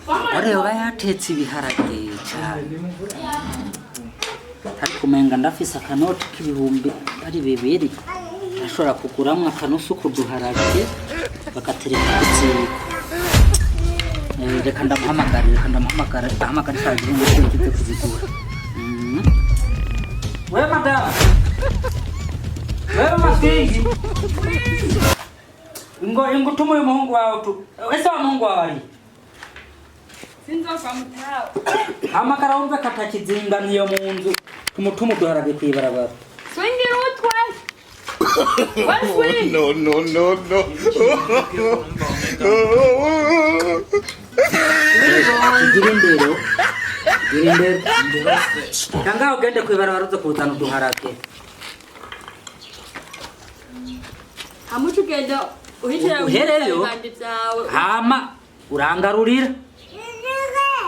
Oreo bayatetse ibiharage cyane. Ariko umenga ndafise akanoti k'ibihumbi ari bibiri. Ashobora kuguramwa akanusu kuduharage bagatereka kuziko. Reka ndamuhamagara isazi n'umuntu ufite kuzigura. We madam. Wewe masingi. Ingo tumuye umuhungu wawe tu. Ese wa muhungu wawe ari? Sinzoka mutaho. Amakara wumve katakizinganiye mu nzu. Tumutumu duharage kwibarabara. Swingira utwe. What No. Girindero. Kanga ugende kwibarabara uze kuzana duharage. Amucu genda uhitira ibibandi byawe. Hama urangarurira.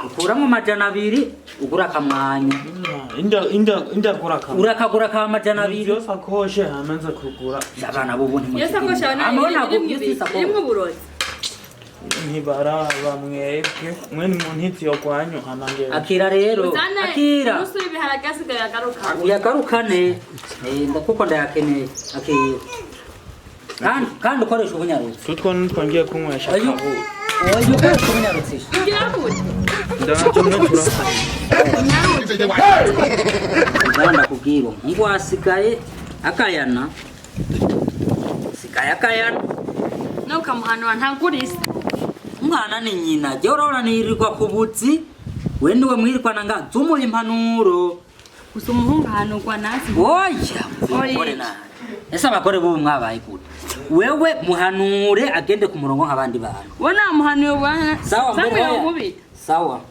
Ukuramo amajana 2 ugura akamwanya. Inda kuraka. Urakagura ka amajana 2. Yo sakoshe hamenza kugura. Abana bo buntu. Yo sakoshe abana irimo burozi. Ntibara bamwebwe mwene umuntu hiti yo kwanyu hanangera. Akira rero. Akira. Musuri biharagase yagaruka. Yagarukane. Ndakuko ndayakeneye. Akira. Kandi ukoresha ubunyarutse. Tutwo ngiye kunywesha kabu. Oyo ukoresha ubunyarutse. Ngira gute? Ndaje mwe turasa. Ndanda kubwira ngo asigaye akayana. Sigaye akayana. No kamuhanwa ntagurisa. Umwana ni nyina. Je urabona nirirwa kubuzi. We niwe mwirikwana nga zumuha impanuro. Gusa umuhungu ahanurwa nasi. Oya. Ese abagore bo mwabaye gute? Wewe muhanure agende ku murongo nk'abandi bantu. Wona muhanuye bwana. Sawa mbere. Sawa.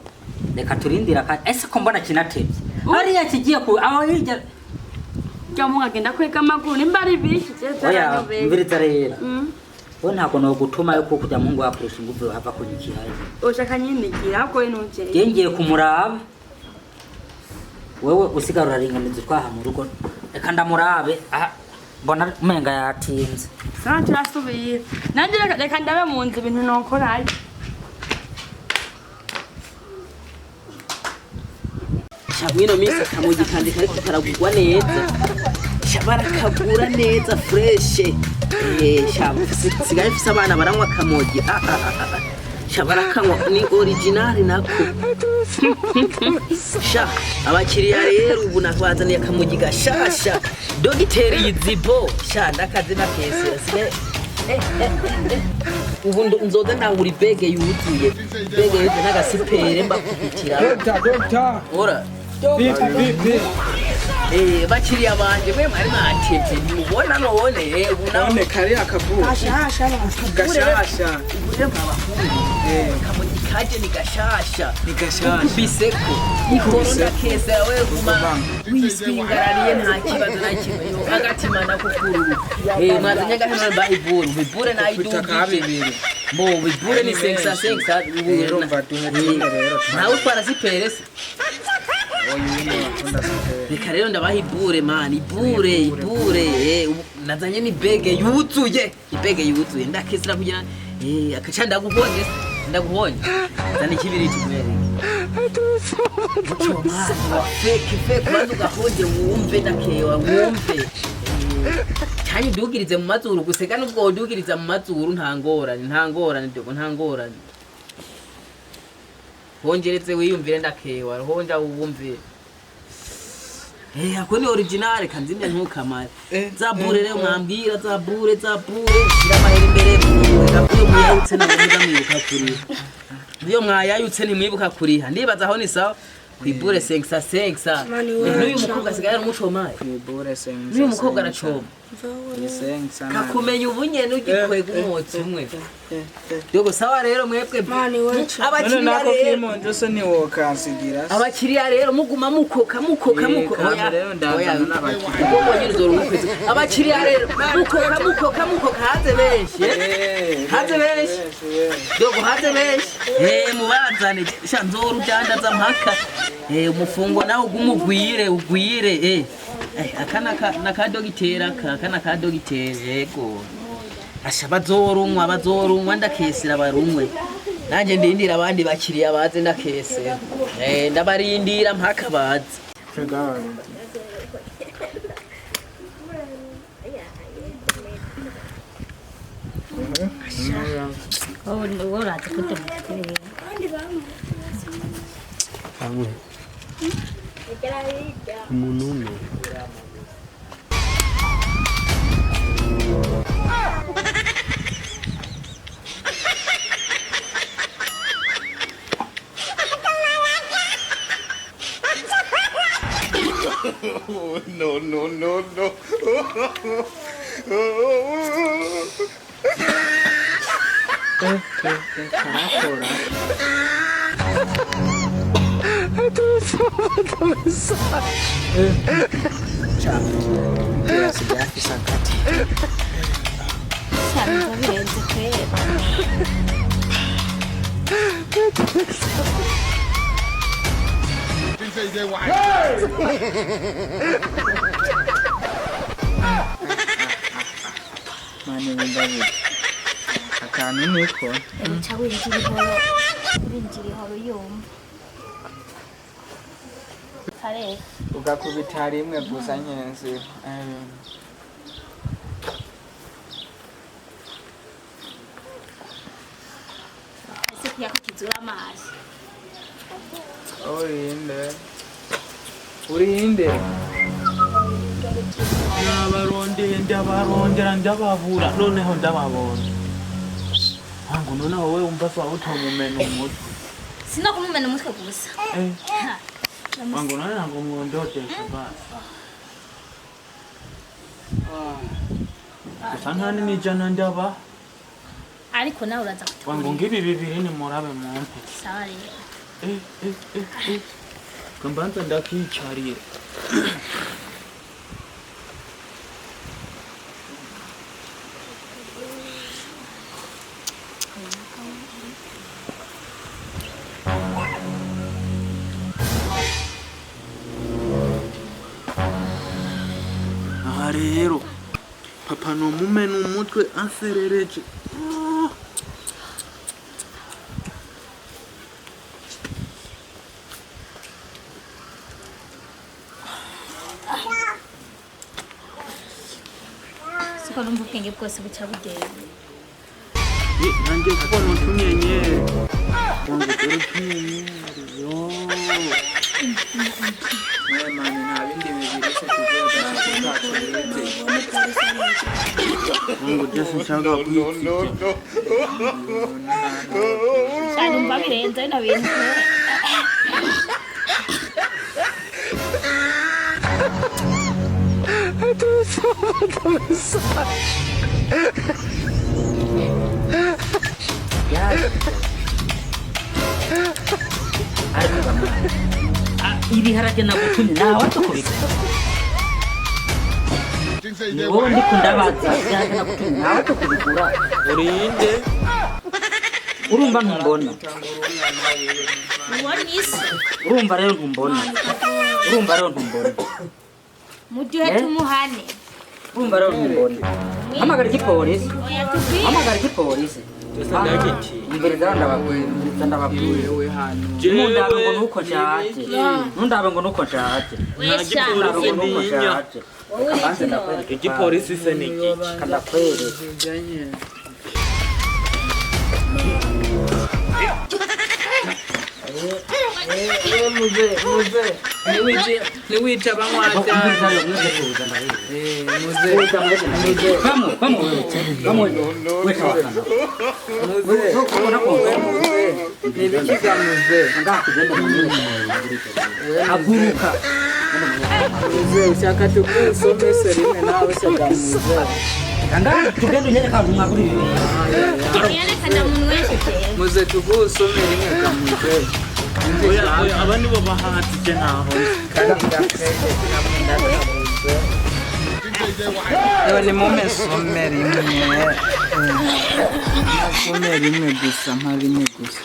Reka turindira kandi ese ko mbona kinatevye. Ari yakigiye ku aho hirya. Jamu agenda kweka maguru nimbari bishi Oya, mbirita rero. Bo ntabwo no gutuma yuko kujya mu ngo yakoresha ingufu hava ku gikihaye. Oshaka nyine gira ko inuje. Ngiye kumuraba. Wewe usigarura ringanizo twaha mu rugo. Reka ndamurabe. Mbona umenga yatinze. Sana turasubira. Nanje reka ndabe mu nzu ibintu nokora. Shamwino misa kamugi kandi kariko karagurwa neza. Shabara kagura neza fresh. Shabu sigaye fisa abana baranywa kamogi. Shabara kanwa ni original nako. Sha abakiriya rero ubu nakwazaniye akamugi gashasha. Dogiteri yizibo. Sha ndakaze na kese. Sine ubu nzoza na uri bege yuzuye. Bege yuzuye nagasipere mbakubitira. Doctor. Ora. Bibi. Bakiriya banje mwe mwari matevye nimubona none None kare akavu. Gashasha. Ubure mwabakuru. Kamugi kaje ni gashasha. Biseko. Ikorona kese yawe kuma. Wiswingarariye nta kibazo na kimwe. Agatima nakukururu. Mwazanye gahema bayiburu. Bibure na idugije. Bo bibure ni 5 Rero mvaduhe rero. Nawe twara siperese. Reka rero ndabahibure man, ibure. Nazanye ni bege yuzuye. Ibege yuzuye ndakesera kugira akaca ndaguhonye. Zani kibiri kimere. Fake mazu gahonje wumve ndakewa wumve. Cyane dugirize mu mazuru guseka nubwo udugiriza mu mazuru ntangorane. Hongeretse wiyumvire ndakewa honja wumve. Ako ni original kanzimya ntukamare. Zabure rero mwambwira zabure shiramahere imbere kapyo mwayutse nabuza mwibuka kuriha. Iyo mwayayutse ni mwibuka kuriha. Ndibaza aho ni sawa kwibure 5 n'uyu mukobwa asigaye ari umucomaye. Kwibure 5. N'uyu mukobwa aracoma. Kakumenya ubunyene ugikwega umwotsi umwe. Dogo sawa rero mwebwe Abakiriya rero kimonjo se ni wokansigira. Abakiriya rero muguma mukoka. Oya rero ndazana n'abakiriya. Abakiriya rero mukoka haze benshi. Dogo haze benshi. Mubazane shanzoru dandaza mpaka. Umufungo nawe ugumugwire. Akana ka dogitera yego. Asha bazorunwa ndakesera barumwe. Nanje ndindira abandi bakiriya baze na kese. Ndabarindira mpaka baze. Oh, uraza kutumva. Amwe. Umuntu umwe. No, no, no, no. Mane ndavuga akantu niko Uca winjira yumva. Kare. ugakubita rimwe gusa nyenzi Ese kuyakizura amazi. urinde ndabarondera ndababura noneho ndababona ntabwo noneho wowe wumva ko utamumena umutwe Sino kumumena umutwe gusa. ntabwo noneho ntabwo mwondotesha basi gusa nta n'ijana ndaba Ariko nawe uraza kutubona. wangu ngibi bibiri ni murabe mumpe Sawa rero. kambanza ndakicariye aha rero papa ni umumena umutwe aserereje Siko numva ubwenge bwose buca bugenda. nanjye kubona utunyenyeri wangu dore utunyenyeri yo mwana nta bindi bibiri se tugenda wangu byose nshaka kwikija Cyane umva birenze na bintu. Ibiharage nagutumye nawe tukubika. Wowe ndi kundabaza ibiharage nagutumye nawe tukubikura. urinde Urumva ntumbona. What is? Urumva rero ntumbona. Mugihe tumuhane. Urumva rero ntumbona. Hamagara igipolisi. Oya tubwire. Hamagara igipolisi. Imbere ndababwiye. wewe hano Nundabe ngo nuko nshaje. Nundabe ngo nuko nshaje. Wesha. Nundabe ngo nuko nshaje. Abanze Wowe ndakwereka igipolisi se ni iki Kandakwereka. niwica banywaja Haguruka. ushaka tukusomese rimwe nawe shagamuze Anga tugende nyereka mwaguri bibi. yerekana umuntu wese cyane. muze tukusome rimwe kamuze oya abandi bo bahatije naho Ewa ni mume some rimwe some rimwe gusa nta rimwe gusa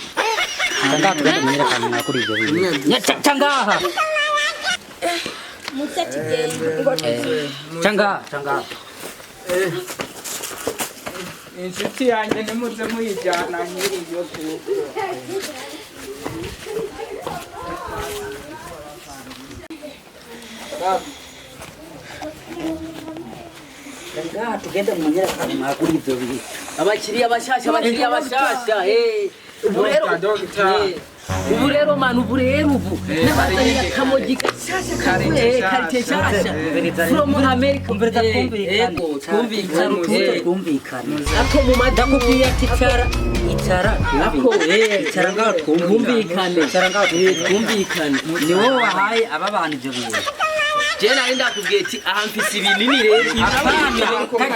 Anga tugende nyereka mwaguri bibi. Changaha. Mutati genda. Changa. inshuti yanjye nimuze muyijyana nk'iriyo kuko Ngaha tugende mu nyirakantu mwagura ivyo bihe. abakiriya bashasha ubu rero manu ubu rero ubu n'abazanye akamogi gashasha karite shasha from America Twumvikane. ako mu Ndakubwiye ati icara ngaho twumvikane twumvikane ni wowe wahaye aba bantu ivyo bihe. je nari ndakubwiye ati aha mfise ibinini rero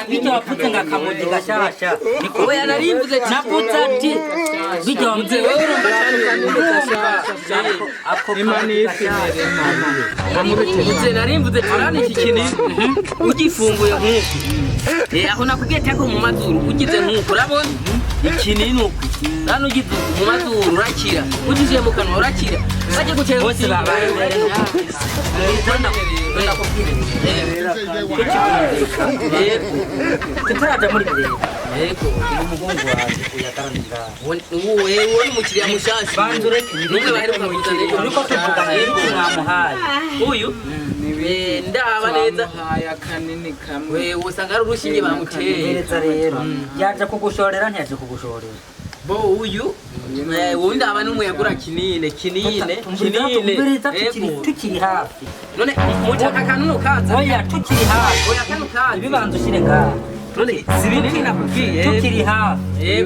Bijya wapfutse nga kamogi gashasha. oya narimvuze Navuze ati bijya wapfutse wewe urumva muze narimvuze turane iki kinini ugifunguye nk'uko aho nakubwiye ati ako mu mazuru ugize nk'uko urabona ikinini uko nani ugize mu mazuru urakira ugize mu kanwa urakira baje gucenga bose babaye tutaraja muri bire. yego Umuhungu waje kuyataranira. wewe ni mukiriya mushasha Banzure nimwe baheruka kuzana uriko tuvugana n'iki mwamuhaye. uyu ndaba neza haya kanini kamwe wewe usanga ari urushinge bamuteye Ngereza rero yaje kugushorera ntiyaje kugushorera. bo uyu wowe ndaba n'umwe yagura kinine Tukiri hafi. none mutaka kanunu kaza Oya tukiri hafi. oya kanu kaza Ibibanza ushire ngaha. none sibinini nakubwiye Tukiri hafi.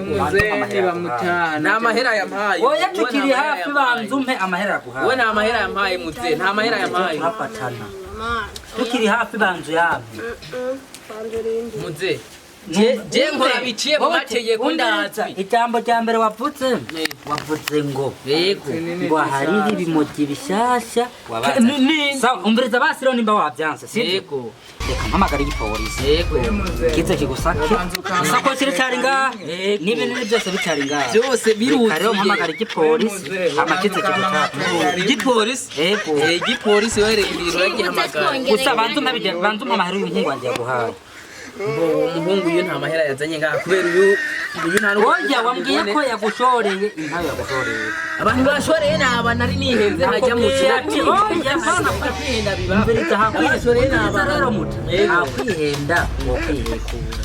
muzehe bamutahana nta mahera yampaye Oya tukiri hafi banza umpe amahera guhaye. we nta mahera yampaye muze nta mahera yampaye Turafatana. Tukiri hafi banzu yapi. muze je nkora biciye mu mategeko ndaza Ijambo rya mbere wavutse ngo yego ngo hari ibimogi bishasha sawa umviriza basi rero nimba wabyanze sibyo yego reka mpamagara igipolisi yego kize kigusake isako kiri cyari ngaha n'ibintu byose bitari ngaha byose reka rero mpamagara biruzuye igipolisi amakize kigutaka igipolisi yego igipolisi were ibiro yagihamagara gusa bantu amahera y'umuhungu wanjye yaguhaye umuhungu iyo nta mahera yazanye ngaha kubera uyu nta oya wambwiye ko yagushoreye intayo yagushoreye abantu bashoreye naba nari nihenze hajya mu kirati oya bana kwihenda biba mbere abashoreye naba rero muta akwihenda ngo kwihekura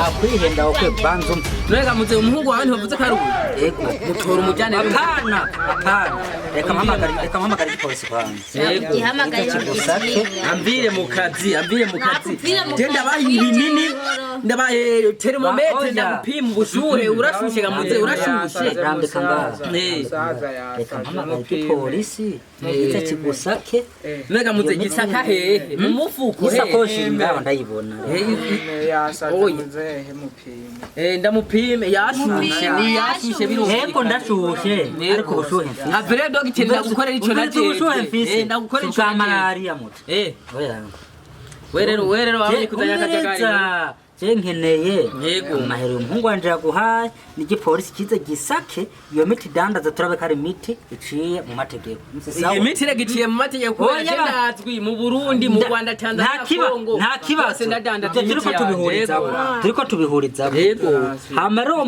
akwihenda wo kwebanza nega muze umuhungu wawe ntibavuze ko ari ubu yego mutora umujyane apana reka mpamagara igipolisi kwanjye ambire mu kazi je ndabaha ibinini ndabaha termometre ndagupima ubushuhe urashushe gamuze urashushe rambika ngaha reka mpamagara igipolisi icyo kigusake nega muze gisaka hehe mu mufuko isakoshi ngaho ndayibona ndamupime yashushe yashushe heko ndashushe ariko ubushuhe mfise avere dogiteri ndagukorera ico ubushuhe mfise ndagukorera ico bwa malaria muto werero wabonye kuzanya akajagari je nkeneye yego amahera umuhungu wanje yaguhaye n'igipolisi kize gisake iyo miti dandaza turabe kari miti iciye mu mategeko iyi miti regiciye mu mategeko kubera je ndazwi mu Burundi mu Rwanda Tanzania Kongo nta kibazo ndadandaza imiti turiko tubihuriza yego hama rero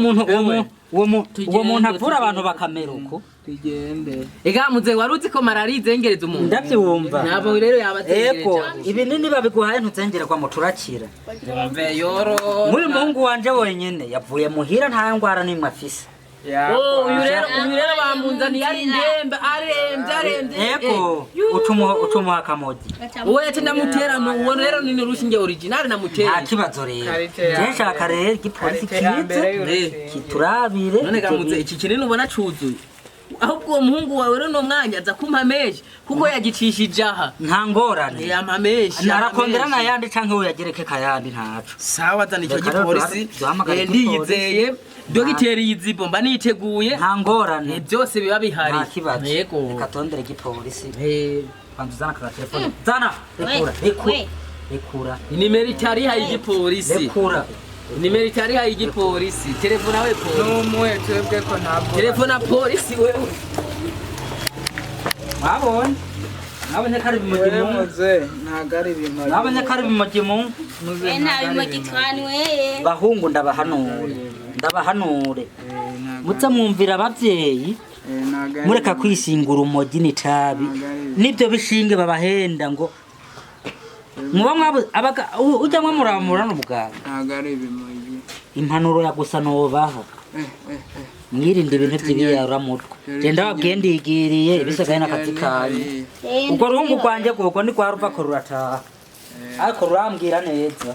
uwo muntu avura abantu bakamera uko tugende ega muze waruzi ko malaria izengereza umuntu ndavyumva nabo rero yabazengereje eko ibinini babiguhaye ntuzengera kwa muturakira mve yoro muri muhungu wanje wenyene yavuye muhira nta ngwara nimwe afise uyu rero bamunzaniye ari ndembe aremvye eko utumuha kamogi uwe ati ndamutera nuwo rero ni urushinge original namutera nta kibazo rero je nshaka rero igipolisi kize kiturabire none gamuze iki kinini ubona cuzuye ahubwo uwo muhungu wawe rero no mwanya aza kumpa meje kuko yagicishije aha nta ngorane yampa meje narakongera nayandi canke we yagereke kayandi ntaco sawa zana icyo gipolisi ndiyizeye dogiteri yizibo mba niteguye nta ngorane byose biba bihari nta kibazo yego reka tondere igipolisi bantu zana ka telefone zana rekura nimero itari hayi igipolisi rekura nimero itari hayi igipolisi telefona we polisi n'umwe twebwe ko ntabwo telefona polisi wewe mwabonye nabonye ko ari bimugimu muze ntago ari ibimogi nabonye ko ari bimugimu nta bimogi twanyweye bahungu ndabahanure muze mwumvira abavyeyi mureka kwishingura umogi n'itabi nibyo bishinge babahenda ngo muba mwabuze ujya mwe muramura n'ubuganga ntago ari ibimogi impanuro ya gusa nobaha mwirinde ibintu by'ibiyarumutwe genda babwiye ndigiriye ibisigaye n'akazi kanyu ubwo rungu rwanjye kuko ni kwa ruva ko rurataha ariko rurambwira neza